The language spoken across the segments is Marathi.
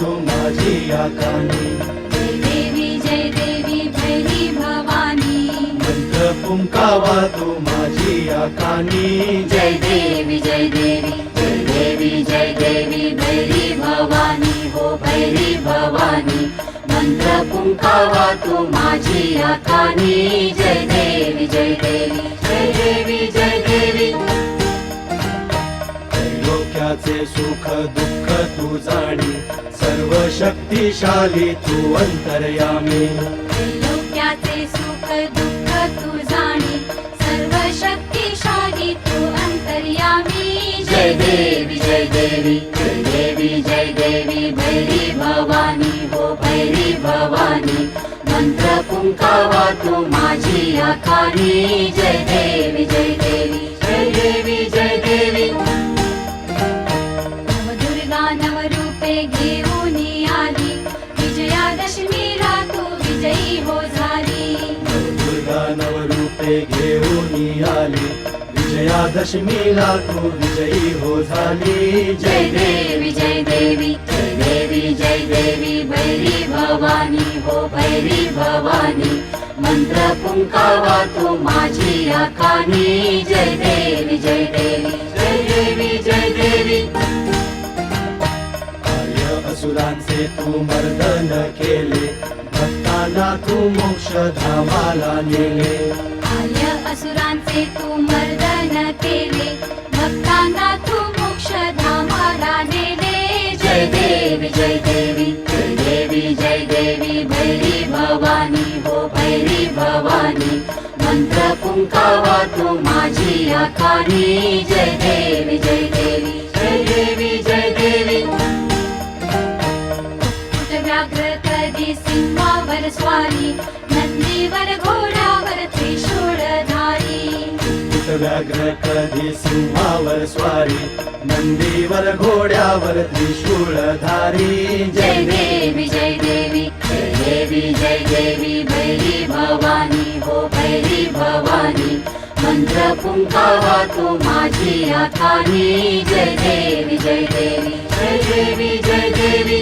तू माझी आकानी जय देवी भैरी भवानी मंत्र पुंकावा तू माझी आकानी जय देवी जय देवी जय देवी जय देवी भैरी भवानी हो भैरी भवानी मंत्र पुंकावा तू माझी आकानी जय देवी जय देवी जय देवी जय देवी त्रैलोक्याचे सुख दुःख तू जाणी सर्व शक्तिशाली तू अंतर्यामी त्रैलोक्याचे सुख दुःख तू जाणी सर्व शक्तिशाली तू अंतर्यामी जय देवी जय देवी जय देवी जय देवी भैरी भवानी हो भैरी भवानी मंत्र पुंकावा तू माझी आकानी जय देवी जय देवी जय देवी जय देवी नवदुर्गा नवरूपे घेऊन आली विजयादशमीला तू विजयी हो झाली दुर्गा नवरूपे घेऊन आली विजयादशमीला तू विजयी हो झाली जय देवी जय देवी जय देवी जय देवी भैरी भवानी हो भैरी भवानी मंत्र पुंकावा तू माझी आकानी जय देवी जय देवी जय देवी जय देवी आर्य असुरांचे तू मर्दन केले भक्तांना तू मोक्ष धामाला नेले आर्य असुरांचे तू मर्दन केले भक्तांना तू मोक्ष धामाला नेले जय देवी जय देवी जय देवी जय देवी भैरी भवानी हो भैरी भवानी मंत्र पुंकावा तू माझी आकानी जय देवी जय देवी जय देवी जय देवी व्याघ्र कधी सिंहावर स्वारी नंदीवर घोड्यावर त्रिशूळधारी व्याघ्र कधी सिंहावर स्वारी नंदीवर घोड्यावर त्रिशूळधारी जय देवी जय देवी जय देवी जय देवी भैरी भवानी हो भैरी भवानी मंत्र पुंकावा तू माझी आकानी जय देवी जय देवी जय देवी जय देवी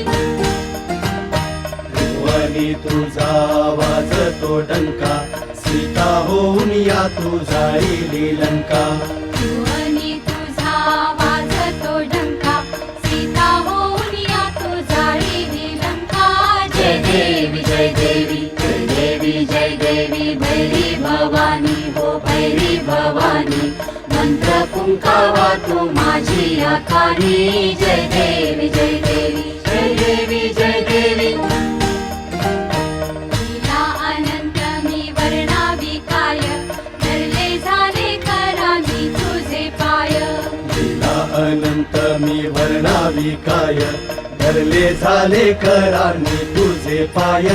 त्रिभुवनी तुझा वाजतो डंका सीता होऊन या तू जाईली लंका त्रिभुवनी तुझा वाजतो डंका सीता होऊन या तू जाळीली लंका जय देवी जय देवी जय देवी जय देवी भैरी भवानी हो भैरी भवानी मंत्र पुंकावा तू माझी आकानी जय देवी जय देवी जय देवी जय देवी लीला अनंत मी वर्णावी काय धरले झाले करानी तुझे पाय लीला अनंत मी वर्णावी काय धरले झाले करानी तुझे पाय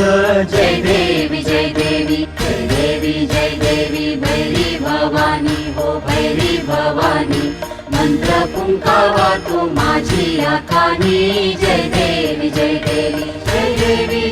जय देवी जय देवी जय देवी जय देवी भैरी भवानी हो भैरी भवानी मंत्र पुंकावा तू माझी आकानी जय देवी जय देवी जय देवी